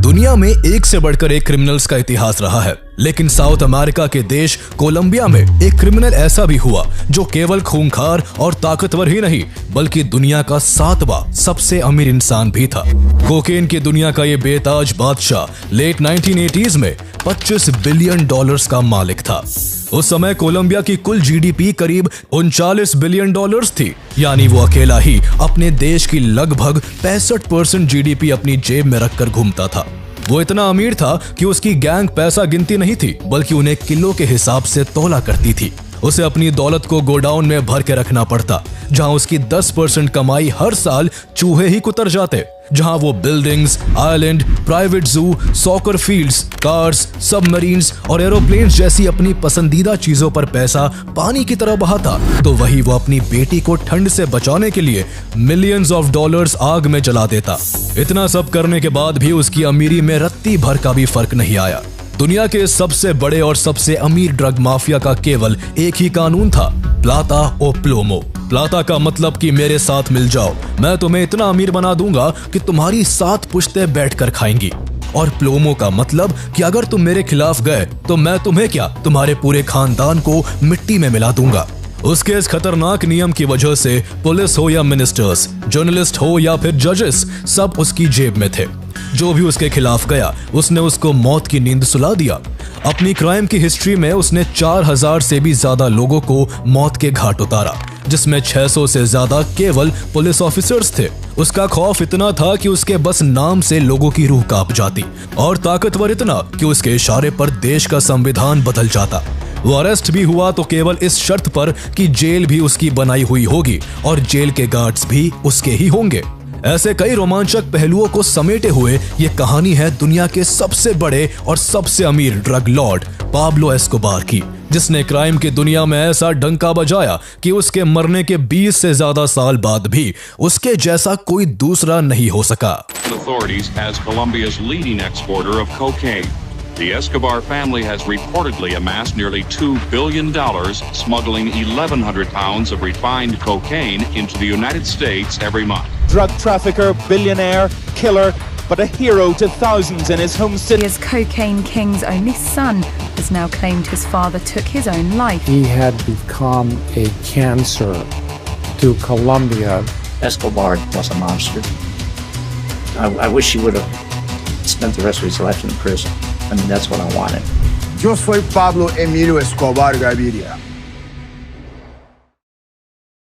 दुनिया में एक से बढ़कर एक क्रिमिनल्स का इतिहास रहा है, लेकिन साउथ अमेरिका के देश कोलंबिया में एक क्रिमिनल ऐसा भी हुआ जो केवल खूंखार और ताकतवर ही नहीं बल्कि दुनिया का 7वां सबसे अमीर इंसान भी था। कोकेन की दुनिया का ये बेताज बादशाह लेट 1980s में $25 बिलियन का मालिक था। उस समय कोलंबिया की कुल जीडीपी करीब $39 बिलियन थी, यानी वो अकेला ही अपने देश की लगभग 65% जीडीपी अपनी जेब में रखकर घूमता था। वो इतना अमीर था कि उसकी गैंग पैसा गिनती नहीं थी बल्कि उन्हें किलो के हिसाब से तौला करती थी। उसे अपनी दौलत को गोडाउन में भर के रखना पड़ता, जहां उसकी 10% कमाई हर साल चूहे ही कुतर जाते, जहां वो बिल्डिंग्स, आइलैंड, प्राइवेट जू, सॉकर फील्ड्स, कार्स, सबमरीन्स और एरोप्लेन्स जैसी अपनी पसंदीदा चीजों पर पैसा पानी की तरह बहाता, तो वही वो अपनी बेटी को ठंड से बचाने के लिए मिलियंस ऑफ डॉलर्स आग में जला देता। इतना सब करने के बाद भी उसकी अमीरी में रत्ती भर का भी फर्क नहीं आया। दुनिया के सबसे बड़े और सबसे अमीर ड्रग माफिया का केवल एक ही कानून था, प्लाता ओ प्लोमो। प्लाता का मतलब कि मेरे साथ मिल जाओ, मैं तुम्हें इतना अमीर बना दूंगा कि तुम्हारी 7 पुश्तें बैठकर खाएंगी। और प्लोमो का मतलब कि अगर तुम मेरे खिलाफ गए तो मैं तुम्हें क्या, तुम्हारे पूरे खानदान को मिट्टी में मिला दूंगा। उसके इस खतरनाक नियम की वजह से पुलिस हो या मिनिस्टर्स, जर्नलिस्ट हो या फिर जजेस, सब उसकी जेब में थे। जो भी उसके खिलाफ गया उसने उसको मौत की नींद सुला दिया। अपनी क्राइम की हिस्ट्री में उसने 4000 से भी ज्यादा लोगों को मौत के घाट उतारा, जिसमें 600 से ज्यादा केवल पुलिस ऑफिसर्स थे। उसका खौफ इतना था कि उसके बस नाम से लोगों की रूह कांप जाती, और ताकतवर इतना कि उसके इशारे पर देश का संविधान बदल जाता। वो अरेस्ट भी हुआ तो केवल इस शर्त पर कि जेल भी उसकी बनाई हुई होगी और जेल के गार्ड्स भी उसके ही होंगे। ऐसे कई रोमांचक पहलुओं को समेटे हुए ये कहानी है दुनिया के सबसे बड़े और सबसे अमीर ड्रग लॉर्ड पाब्लो एस्कोबार की, जिसने क्राइम की दुनिया में ऐसा डंका बजाया कि उसके मरने के 20 से ज्यादा साल बाद भी उसके जैसा कोई दूसरा नहीं हो सका। Authorities as Colombia's leading exporter of cocaine. The Escobar family has reportedly amassed nearly $2 billion smuggling 1,100 pounds of refined cocaine into the United States every month. Drug trafficker, billionaire, killer, but a hero to thousands in his home city. As cocaine king's only son has now claimed his father took his own life. He had become a cancer to Colombia. Escobar was a monster. I wish he would have spent the rest of his life in prison. I mean, that's what I wanted. Yo soy Pablo Emilio Escobar Gaviria.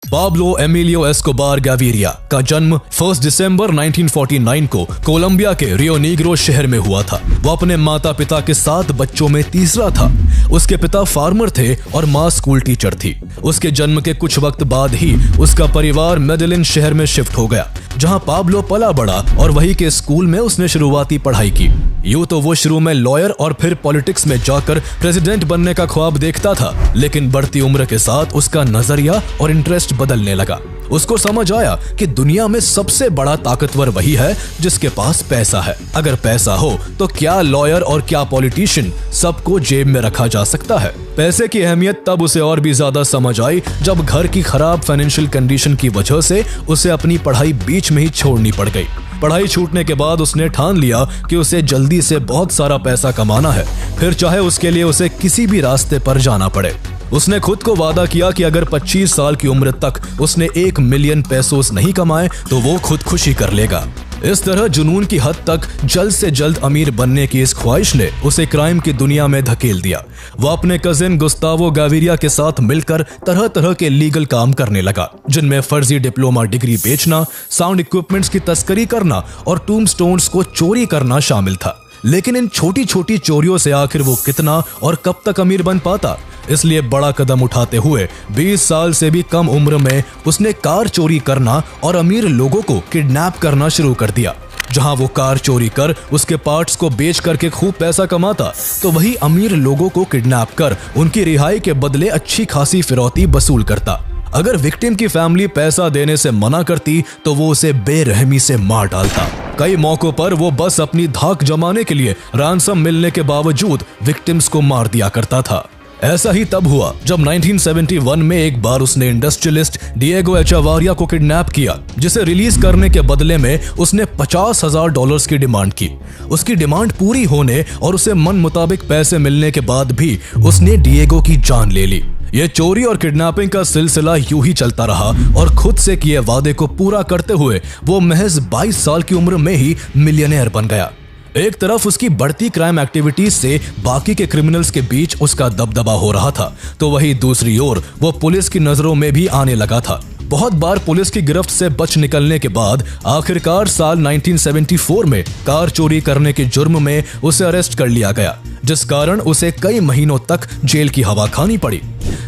Pablo Emilio Escobar Gaviria का जन्म 1 दिसंबर 1949 को Colombia के Rio Negro शहर में हुआ था। वो अपने माता पिता के 7 बच्चों में तीसरा था। उसके पिता फार्मर थे और माँ स्कूल टीचर थी। उसके जन्म के कुछ वक्त बाद ही उसका परिवार मेडेलिन शहर में शिफ्ट हो गया, जहाँ पाब्लो पला बड़ा और वही के स्कूल में उसने शुरुआती पढ़ाई की। यूं तो वो शुरू में लॉयर और फिर पॉलिटिक्स में जाकर प्रेसिडेंट बनने का ख्वाब देखता था, लेकिन बढ़ती उम्र के साथ उसका नजरिया और इंटरेस्ट बदलने लगा। उसको समझ आया कि दुनिया में सबसे बड़ा ताकतवर वही है जिसके पास पैसा है। अगर पैसा हो तो क्या लॉयर और क्या पॉलिटिशियन, सबको जेब में रखा जा सकता है। पैसे की अहमियत तब उसे और भी ज्यादा समझ आई जब घर की खराब फाइनेंशियल कंडीशन की वजह से उसे अपनी पढ़ाई बीच में ही छोड़नी पड़ गई। पढ़ाई छूटने के बाद उसने ठान लिया कि उसे जल्दी से बहुत सारा पैसा कमाना है, फिर चाहे उसके लिए उसे किसी भी रास्ते पर जाना पड़े। उसने खुद को वादा किया कि अगर 25 साल की उम्र तक उसने 1 मिलियन पेसोस नहीं कमाए तो वो खुदकुशी कर लेगा। इस तरह जुनून की हद तक जल्द से जल्द अमीर बनने की इस ख्वाहिश ने उसे क्राइम की दुनिया में धकेल दिया। वो अपने कजिन गुस्तावो गाविरिया के साथ मिलकर तरह तरह के लीगल काम करने लगा, जिनमें फर्जी डिप्लोमा डिग्री बेचना, साउंड इक्विपमेंट्स की तस्करी करना और टूम्बस्टोन्स को चोरी करना शामिल था। लेकिन इन छोटी छोटी चोरियों से आखिर वो कितना और कब तक अमीर बन पाता, इसलिए बड़ा कदम उठाते हुए 20 साल से भी कम उम्र में उसने कार चोरी करना और अमीर लोगों को किडनैप करना शुरू कर दिया। जहां वो कार चोरी कर उसके पार्ट्स को बेच करके खूब पैसा कमाता, तो वही अमीर लोगों को किडनैप कर उनकी रिहाई के बदले अच्छी खासी फिरौती वसूल करता। अगर विक्टिम की फैमिली पैसा देने से मना करती तो वो उसे बेरहमी से मार डालता। कई मौकों पर वो बस अपनी धाक जमाने के लिए रैंसम मिलने के बावजूद विक्टिम्स को मार दिया करता था। ऐसा ही तब हुआ जब 1971 में एक बार उसने इंडस्ट्रियलिस्ट डिएगो एचावारिया को किडनैप किया, जिसे रिलीज करने के बदले में उसने $50,000 की डिमांड की। उसकी डिमांड पूरी होने और उसे मन मुताबिक पैसे मिलने के बाद भी उसने डिएगो की जान ले ली। ये चोरी और किडनैपिंग का सिलसिला यूं ही चलता रहा और खुद से किए वादे को पूरा करते हुए वो महज 22 साल की उम्र में ही मिलियनेयर बन गया। एक तरफ उसकी बढ़ती क्राइम एक्टिविटीज से बाकी के क्रिमिनल्स के बीच उसका दबदबा हो रहा था, तो वहीं दूसरी ओर वो पुलिस की नजरों में भी आने लगा था। बहुत बार पुलिस की गिरफ्त से बच निकलने के बाद आखिरकार साल 1974 में कार चोरी करने के जुर्म में उसे अरेस्ट कर लिया गया, जिस कारण उसे कई महीनों तक जेल की हवा खानी पड़ी।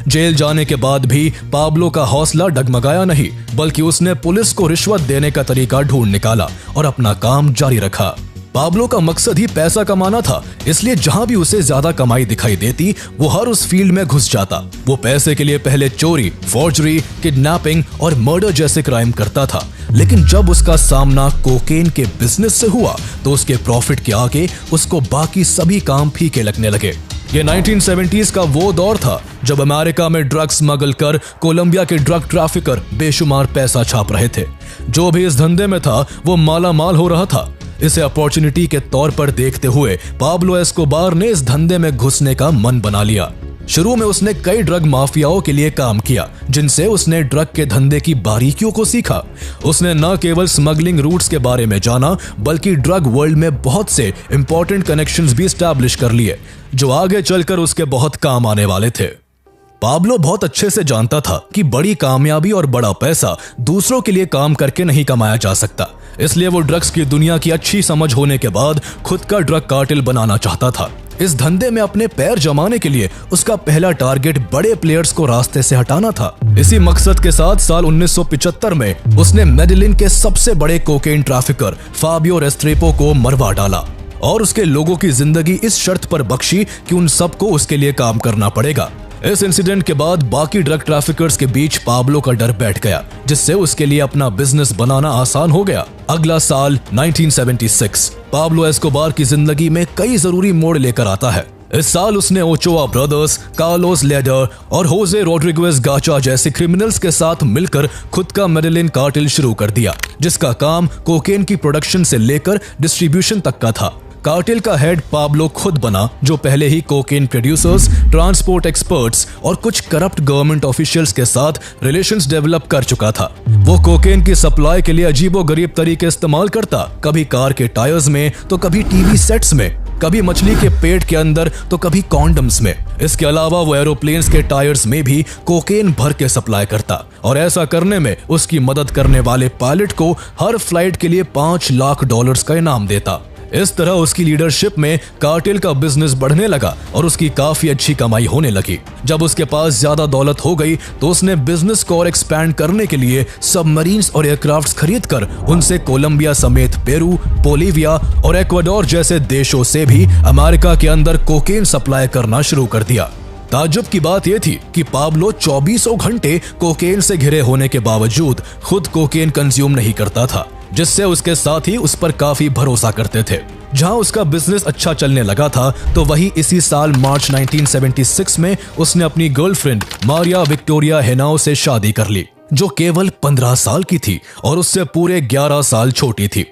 जेल जाने के बाद भी पाब्लो का हौसला डगमगाया नहीं, बल्कि उसने पुलिस को रिश्वत देने का तरीका ढूंढ निकाला और अपना काम जारी रखा। पाब्लो का मकसद ही पैसा कमाना था, इसलिए जहां भी उसे ज्यादा कमाई दिखाई देती वो हर उस फील्ड में घुस जाता। वो पैसे के लिए पहले चोरी, फॉर्जरी, किडनैपिंग और मर्डर जैसे क्राइम करता था, लेकिन जब उसका सामना कोकेन के बिजनेस से हुआ तो उसके प्रॉफिट के आगे उसको बाकी सभी काम फीके लगने लगे। ये 1970s का वो दौर था जब अमेरिका में ड्रग स्मगल कर कोलंबिया के ड्रग ट्रैफिकर बेशुमार पैसा छाप रहे थे। जो भी इस धंधे में था वो माला माल हो रहा था। इसे अपॉर्चुनिटी के तौर पर देखते हुए पाब्लो एस्कोबार ने इस धंधे में घुसने का मन बना लिया। शुरू में उसने कई ड्रग माफियाओं के लिए काम किया, जिनसे उसने ड्रग के धंधे की बारीकियों को सीखा। उसने न केवल स्मगलिंग रूट्स के बारे में जाना, बल्कि ड्रग वर्ल्ड में बहुत से इंपॉर्टेंट कनेक्शंस भी एस्टैब्लिश कर लिए, जो आगे चलकर उसके बहुत काम आने वाले थे। पाब्लो बहुत अच्छे से जानता था कि बड़ी कामयाबी और बड़ा पैसा दूसरों के लिए काम करके नहीं कमाया जा सकता, इसलिए वो ड्रग्स की दुनिया की अच्छी समझ होने के बाद खुद का ड्रग कार्टेल बनाना चाहता था। इस धंधे में अपने पैर जमाने के लिए उसका पहला टारगेट बड़े प्लेयर्स को रास्ते से हटाना था। इसी मकसद के साथ साल 1975 में उसने मेडेलिन के सबसे बड़े कोकेन ट्रैफिकर फाबियो रेस्ट्रेपो को मरवा डाला और उसके लोगों की जिंदगी इस शर्त पर बख्शी कि उन सबको उसके लिए काम करना पड़ेगा। इस इंसिडेंट के बाद बाकी ड्रग ट्रैफिकर्स के बीच पाब्लो का डर बैठ गया, जिससे उसके लिए अपना बिजनेस बनाना आसान हो गया। अगला साल 1976 पाब्लो एस्कोबार की जिंदगी में कई जरूरी मोड़ लेकर आता है। इस साल उसने ओचोआ ब्रदर्स, कार्लोस लेडर और होजे रोड्रिगेज गाचा जैसे क्रिमिनल्स के साथ मिलकर खुद का मेडेलिन कार्टेल शुरू कर दिया, जिसका काम कोकेन की प्रोडक्शन से लेकर डिस्ट्रीब्यूशन तक का था। कार्टेल का हेड पाब्लो खुद बना, जो पहले ही कोकेन प्रोड्यूसर्स, ट्रांसपोर्ट एक्सपर्ट्स और कुछ करप्ट गवर्नमेंट ऑफिशियल्स के साथ रिलेशंस डेवलप कर चुका था। वो कोकेन की सप्लाई के लिए अजीबोगरीब तरीके इस्तेमाल करता, कभी कार के टायर्स में तो कभी टीवी सेट्स में, कभी मछली के पेट के अंदर तो कभी कॉन्डम्स में। इसके अलावा वो एरोप्लेन्स के टायर्स में भी कोकेन भर के सप्लाई करता और ऐसा करने में उसकी मदद करने वाले पायलट को हर फ्लाइट के लिए $5 लाख का इनाम देता। इस तरह उसकी लीडरशिप में कार्टेल का बिजनेस बढ़ने लगा और उसकी काफी अच्छी कमाई होने लगी। जब उसके पास ज्यादा दौलत हो गई तो उसने बिजनेस को और एक्सपैंड करने के लिए सबमरीन्स और एयरक्राफ्ट्स खरीदकर उनसे कोलंबिया समेत पेरू, बोलीविया और इक्वाडोर जैसे देशों से भी अमेरिका के अंदर कोकेन सप्लाई करना शुरू कर दिया। ताज्जुब की बात यह थी कि पाब्लो 24 घंटे कोकेन से घिरे होने के बावजूद खुद कोकेन कंज्यूम नहीं करता था, जिससे उसके साथ ही उस पर काफी भरोसा करते थे। जहां उसका बिजनेस अच्छा चलने लगा था तो वही इसी साल मार्च 1976 में उसने अपनी गर्लफ्रेंड मारिया विक्टोरिया हेनाओ से शादी कर ली, जो केवल 15 साल की थी और उससे पूरे 11 साल छोटी थी।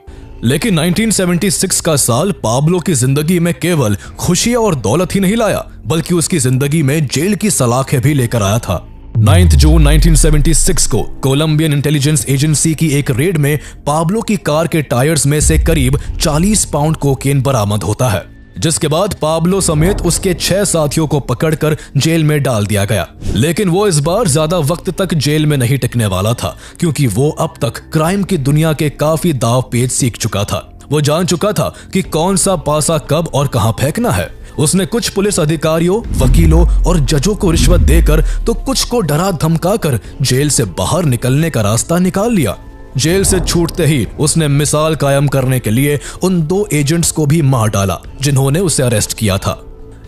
लेकिन 1976 का साल पाब्लो की जिंदगी में केवल खुशियां और दौलत ही नहीं लाया, बल्कि उसकी जिंदगी में जेल की सलाखें भी लेकर आया था। 9 जून 1976 को कोलंबियन इंटेलिजेंस एजेंसी की एक रेड में पाब्लो की कार के टायर्स में से करीब 40 पाउंड कोकेन बरामद होता है, जिसके बाद पाब्लो समेत उसके 6 साथियों को पकड़कर जेल में डाल दिया गया। लेकिन वो इस बार ज्यादा वक्त तक जेल में नहीं टिकने वाला था, क्योंकि वो अब तक क्राइम की दुनिया के काफी दांव पेच सीख चुका था। वो जान चुका था कि कौन सा पासा कब और कहां फेंकना है। उसने कुछ पुलिस अधिकारियों, वकीलों और जजों को रिश्वत देकर तो कुछ को डरा धमकाकर जेल से बाहर निकलने का रास्ता निकाल लिया। जेल से छूटते ही उसने मिसाल कायम करने के लिए उन 2 एजेंट्स को भी मार डाला जिन्होंने उसे अरेस्ट किया था।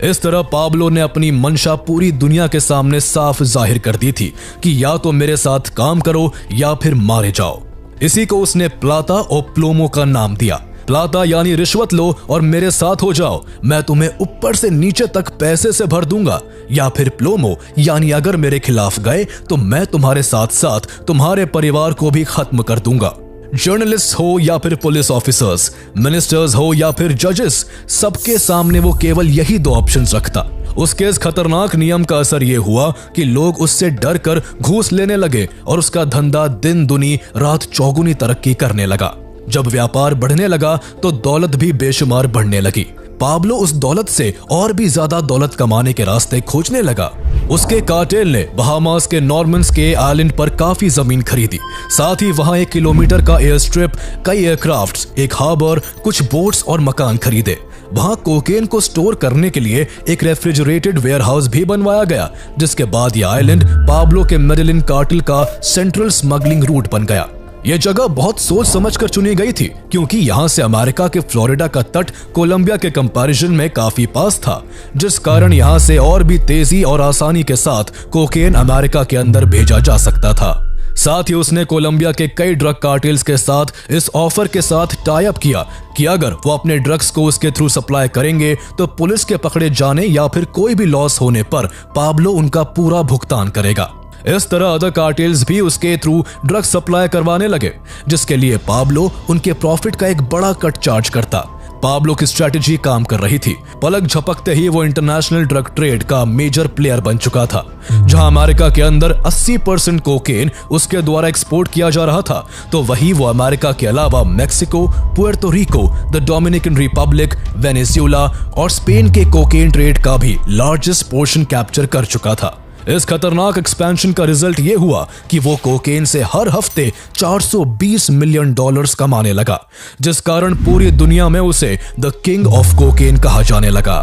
इस तरह पाब्लो ने अपनी मंशा पूरी दुनिया के सामने साफ जाहिर कर दी थी कि या तो मेरे साथ काम करो या फिर मारे जाओ। इसी को उसने प्लाता और प्लोमो का नाम दिया। प्लाता यानी रिश्वत लो और मेरे साथ हो जाओ, मैं तुम्हें ऊपर से नीचे तक पैसे से भर दूंगा, या फिर प्लोमो यानी अगर मेरे खिलाफ गए तो मैं तुम्हारे साथ साथ तुम्हारे परिवार को भी खत्म कर दूंगा। जर्नलिस्ट हो या फिर पुलिस ऑफिसर्स, मिनिस्टर्स हो या फिर जजेस, सबके सामने वो केवल यही दो ऑप्शंस रखता। उसके इस खतरनाक नियम का असर ये हुआ कि लोग उससे डर कर घूस लेने लगे और उसका धंधा दिन दुनी रात चौगुनी तरक्की करने लगा। जब व्यापार बढ़ने लगा तो दौलत भी बेशुमार बढ़ने लगी। पाब्लो उस दौलत से और भी ज्यादा दौलत कमाने के रास्ते खोजने लगा। उसके कार्टेल ने बहामास के नॉर्मन्स के आइलैंड पर काफी जमीन खरीदी, साथ ही वहां 1 किलोमीटर का एयर स्ट्रिप, कई एयरक्राफ्ट्स, एक हार्बर, कुछ बोट्स और मकान खरीदे। वहां कोकेन को स्टोर करने के लिए एक रेफ्रिजरेटेड वेयरहाउस भी बनवाया गया, जिसके बाद यह आइलैंड पाब्लो के मेडेलिन कार्टेल का सेंट्रल स्मगलिंग रूट बन गया। यह जगह बहुत सोच समझकर चुनी गई थी, क्योंकि यहां से अमेरिका के फ्लोरिडा का तट कोलंबिया के कंपैरिजन में काफी पास था, जिस कारण यहां से और भी तेजी और आसानी के साथ कोकेन अमेरिका के अंदर भेजा जा सकता था। साथ ही उसने कोलंबिया के कई ड्रग कार्टेल्स के साथ इस ऑफर के साथ टाई अप किया कि अगर वो अपने ड्रग्स को उसके थ्रू सप्लाई करेंगे तो पुलिस के पकड़े जाने या फिर कोई भी लॉस होने पर पाब्लो उनका पूरा भुगतान करेगा। इस तरह अदर कार्टेल्स भी उसके थ्रू ड्रग सप्लाई करवाने लगे, जिसके लिए पाब्लो उनके प्रॉफिट का एक बड़ा कट चार्ज करता। पाब्लो की स्ट्रेटेजी काम कर रही थी। पलक झपकते ही वो इंटरनेशनल ड्रग ट्रेड का मेजर प्लेयर बन चुका था। जहां अमेरिका के अंदर 80% कोकेन उसके द्वारा एक्सपोर्ट किया जा रहा था, तो वही वो अमेरिका के अलावा Mexico, Puerto Rico, the Dominican Republic, Venezuela और स्पेन के कोकेन ट्रेड का भी लार्जेस्ट पोर्शन कैप्चर कर चुका था। इस खतरनाक एक्सपेंशन का रिजल्ट ये हुआ कि वो कोकेन से हर हफ्ते $420 मिलियन कमाने लगा, जिस कारण पूरी दुनिया में उसे द किंग ऑफ कोकेन कहा जाने लगा।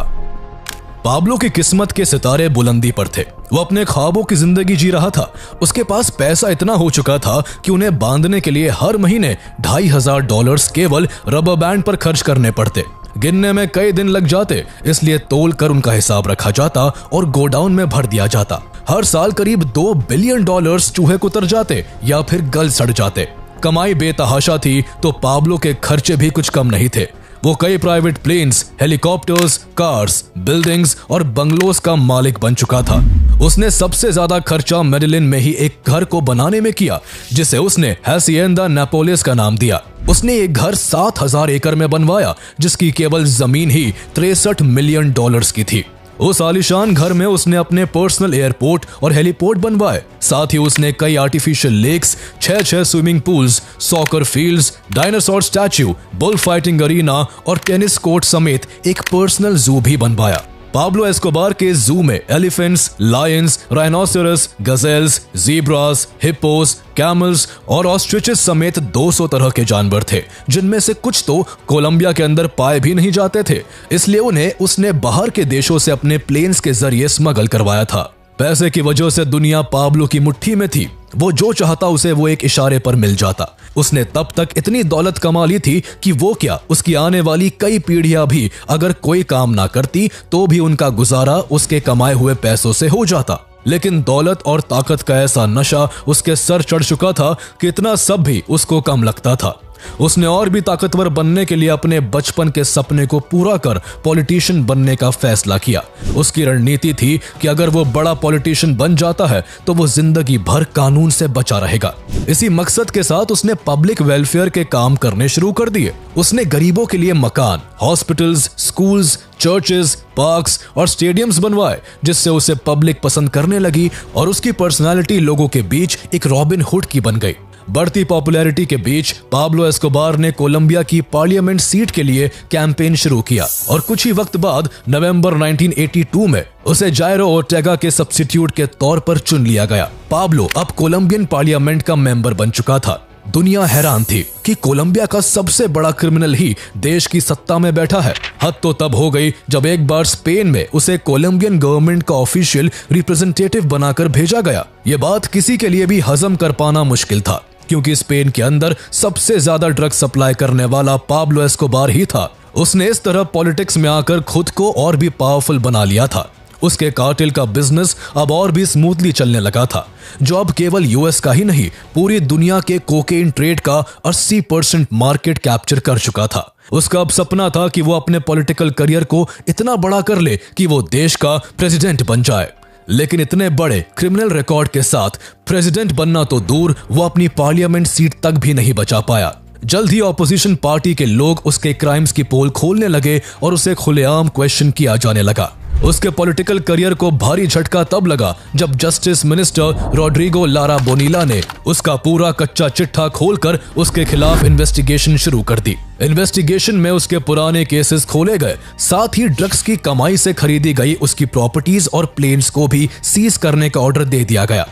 पाब्लो की किस्मत के सितारे बुलंदी पर थे। वो अपने ख्वाबों की जिंदगी जी रहा था। उसके पास पैसा इतना हो चुका था कि उन्हें बांधने के लिए हर महीने $2,500 केवल रबर बैंड पर खर्च करने पड़ते। गिनने में कई दिन लग जाते, इसलिए तोल कर उनका हिसाब रखा जाता और गोडाउन में भर दिया जाता। हर साल करीब $2 बिलियन चूहे कुतर जाते या फिर गल सड़ जाते। कमाई बेतहाशा थी तो पाब्लो के खर्चे भी कुछ कम नहीं थे। वो कई private planes, helicopters, cars, buildings और बंगलोज का मालिक बन चुका था। उसने सबसे ज्यादा खर्चा मेडेलिन में ही एक घर को बनाने में किया, जिसे उसने हैसिएंदा नेपोलिस का नाम दिया। उसने एक घर 7,000 एकड़ में बनवाया, जिसकी केवल जमीन ही $63 मिलियन की थी। उस आलीशान घर में उसने अपने पर्सनल एयरपोर्ट और हेलीपोर्ट बनवाए। साथ ही उसने कई artificial lakes, 6 swimming pools, soccer fields, dinosaur statue, bull fighting arena और टेनिस कोर्ट समेत एक पर्सनल जू भी बनवाया। पाब्लो एस्कोबार के जू में elephants, lions, rhinoceros, gazelles, zebras, hippos, camels और ऑस्ट्रिचेस समेत 200 तरह के जानवर थे, जिनमें से कुछ तो कोलंबिया के अंदर पाए भी नहीं जाते थे। इसलिए उन्हें उसने बाहर के देशों से अपने प्लेन्स के जरिए स्मगल करवाया था। पैसे की वजह से दुनिया पाब्लो की मुट्ठी में थी। वो जो चाहता उसे वो एक इशारे पर मिल जाता। उसने तब तक इतनी दौलत कमा ली थी कि वो क्या, उसकी आने वाली कई पीढ़ियां भी अगर कोई काम ना करती तो भी उनका गुजारा उसके कमाए हुए पैसों से हो जाता। लेकिन दौलत और ताकत का ऐसा नशा उसके सर चढ़ चुका था कि इतना सब भी उसको कम लगता था। उसने और भी ताकतवर बनने के लिए अपने बचपन के सपने को पूरा कर पॉलिटिशियन बनने का फैसला किया। उसकी रणनीति थी कि अगर वो बड़ा पॉलिटिशियन बन जाता है तो वो जिंदगी भर कानून से बचा रहेगा। इसी मकसद के साथ उसने पब्लिक वेलफेयर के काम करने शुरू कर दिए। उसने गरीबों के लिए मकान, हॉस्पिटल्स, स्कूल्स, चर्चेस, पार्क्स और स्टेडियम्स बनवाए, जिससे उसे पब्लिक पसंद करने लगी और उसकी पर्सनालिटी लोगों के बीच एक रॉबिन हुड की बन गई। बढ़ती पॉपुलैरिटी के बीच पाब्लो एस्कोबार ने कोलंबिया की पार्लियामेंट सीट के लिए कैंपेन शुरू किया और कुछ ही वक्त बाद नवंबर 1982 में उसे जायरो ओर्टेगा के सब्स्टिट्यूट के तौर पर चुन लिया गया। पाब्लो अब कोलंबियन पार्लियामेंट का मेंबर बन चुका था। दुनिया हैरान थी कि कोलंबिया का सबसे बड़ा क्रिमिनल ही देश की सत्ता में बैठा है। हद तो तब हो गई जब एक बार स्पेन में उसे कोलंबियन गवर्नमेंट का ऑफिशियल रिप्रेजेंटेटिव बनाकर भेजा गया। ये बात किसी के लिए भी हजम कर पाना मुश्किल था, क्योंकि स्पेन के अंदर सबसे ज्यादा ड्रग सप्लाई करने वाला पाब्लो एस्कोबार ही था। उसने इस तरह पॉलिटिक्स में आकर खुद को और भी पावरफुल बना लिया था। उसके कार्टेल का बिजनेस अब और भी स्मूथली चलने लगा था, जो अब केवल यूएस का ही नहीं पूरी दुनिया के कोकेन ट्रेड का 80% मार्केट कैप्चर कर चुका था। उसका अब सपना था कि वो अपने पॉलिटिकल करियर को इतना बड़ा कर ले कि वो देश का प्रेसिडेंट बन जाए। लेकिन इतने बड़े क्रिमिनल रिकॉर्ड के साथ प्रेसिडेंट बनना तो दूर, वो अपनी पार्लियामेंट सीट तक भी नहीं बचा पाया। जल्द ही ऑपोजिशन पार्टी के लोग उसके क्राइम्स की पोल खोलने लगे और उसे खुलेआम क्वेश्चन किया जाने लगा। उसके पॉलिटिकल करियर को भारी झटका तब लगा जब जस्टिस मिनिस्टर रॉड्रिगो लारा बोनीला ने उसका पूरा कच्चा चिट्ठा खोलकर उसके खिलाफ इन्वेस्टिगेशन शुरू कर दी। इन्वेस्टिगेशन में उसके पुराने केसेस खोले गए, साथ ही ड्रग्स की कमाई से खरीदी गई उसकी प्रॉपर्टीज और प्लेन्स को भी सीज करने का ऑर्डर दे दिया गया।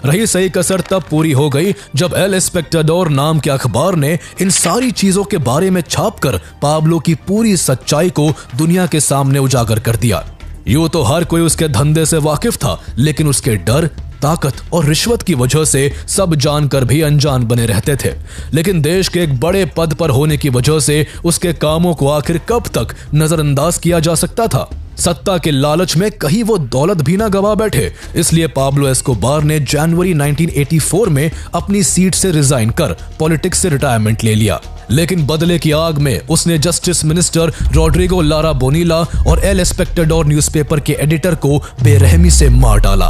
रही सही कसर तब पूरी हो गई जब एल एस्पेक्टाडोर नाम के अखबार ने इन सारी चीजों के बारे में छापकर पाब्लो की पूरी सच्चाई को दुनिया के सामने उजागर कर दिया। यूं तो हर कोई उसके धंधे से वाकिफ था, लेकिन उसके डर, ताकत और रिश्वत की वजह से सब जानकर भी अनजान बने रहते थे। लेकिन देश के एक बड़े पद पर होने की वजह से उसके कामों को आखिर कब तक नजरअंदाज किया जा सकता था। सत्ता के लालच में कहीं वो दौलत भी ना गवा बैठे, इसलिए पाब्लो एस्कोबार ने जनवरी 1984 में अपनी सीट से रिजाइन कर पॉलिटिक्स से रिटायरमेंट ले लिया। लेकिन बदले की आग में उसने जस्टिस मिनिस्टर रॉड्रिगो लारा बोनीला और एल एस्पेक्टाडोर न्यूज़पेपर के एडिटर को बेरहमी से मार डाला।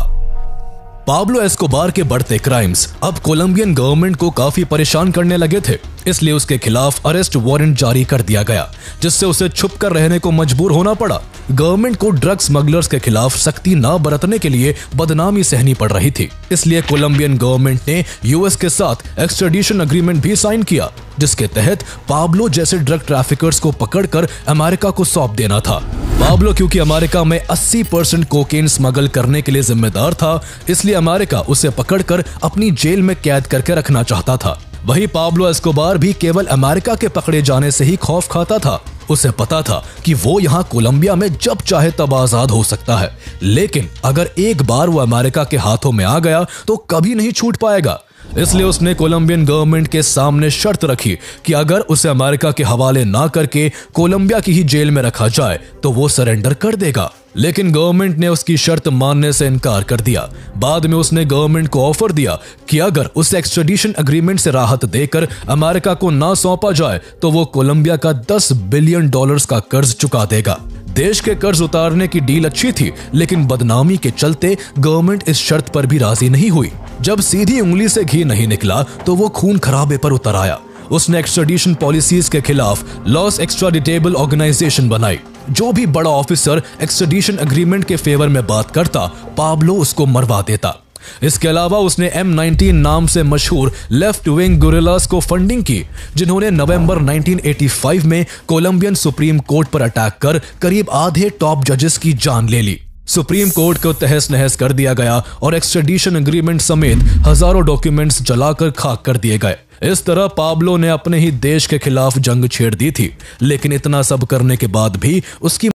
पाब्लो एस्कोबार के बढ़ते क्राइम्स अब कोलंबियन गवर्नमेंट को काफी परेशान करने लगे थे, इसलिए उसके खिलाफ अरेस्ट वारंट जारी कर दिया गया, जिससे उसे छुप कर रहने को मजबूर होना पड़ा। गवर्नमेंट को ड्रग स्मगलर्स के खिलाफ सख्ती न बरतने के लिए बदनामी सहनी पड़ रही थी, इसलिए कोलंबियन गवर्नमेंट ने यूएस के साथ एक्सट्रेडिशन एग्रीमेंट भी साइन किया, जिसके तहत पाब्लो जैसे ड्रग ट्रैफिकर्स को पकड़कर अमेरिका को सौंप देना था। पाब्लो क्योंकि अमेरिका में 80% कोकेन स्मगल करने के लिए जिम्मेदार था, इसलिए अमेरिका उसे पकड़कर अपनी जेल में कैद करके रखना चाहता था। वही पाब्लो एस्कोबार भी केवल अमेरिका के पकड़े जाने से ही खौफ खाता था। उसे पता था कि वो यहाँ कोलंबिया में जब चाहे तब आजाद हो सकता है, लेकिन अगर एक बार वो अमेरिका के हाथों में आ गया तो कभी नहीं छूट पाएगा। इसलिए उसने कोलंबियन गवर्नमेंट के सामने शर्त रखी कि अगर उसे अमेरिका के हवाले ना करके कोलंबिया की ही जेल में रखा जाए तो वो सरेंडर कर देगा। लेकिन गवर्नमेंट ने उसकी शर्त मानने से इनकार कर दिया। बाद में उसने गवर्नमेंट को ऑफर दिया कि अगर उसे एक्सट्रेडिशन एग्रीमेंट से राहत देकर अमेरिका को ना सौंपा जाए तो वो कोलंबिया का $10 बिलियन का कर्ज चुका देगा। देश के कर्ज उतारने की डील अच्छी थी, लेकिन बदनामी के चलते गवर्नमेंट इस शर्त पर भी राजी नहीं हुई। जब सीधी उंगली से घी नहीं निकला तो वो खून खराबे पर उतर आया। उसने एक्सट्रेडिशन पॉलिसीज के खिलाफ लॉस एक्स्ट्राडिटेबल ऑर्गेनाइजेशन बनाई। जो भी बड़ा ऑफिसर एक्सट्रेडिशन एग्रीमेंट के फेवर में बात करता, पाब्लो उसको मरवा देता। इसके अलावा उसने M19 नाम से मशहूर लेफ्ट विंग गुरिल्लास को फंडिंग की, जिन्होंने नवंबर 1985 में कोलंबियन सुप्रीम कोर्ट पर अटैक कर करीब आधे टॉप जजेस की जान ले ली। सुप्रीम कोर्ट को तहस नहस कर दिया गया और एक्सट्रेडिशन एग्रीमेंट समेत हजारों डॉक्यूमेंट्स जलाकर खाक कर दिए गए। इस तरह पाब्लो ने अपने ही देश के खिलाफ जंग छेड़ दी थी, लेकिन इतना सब करने के बाद भी उसकी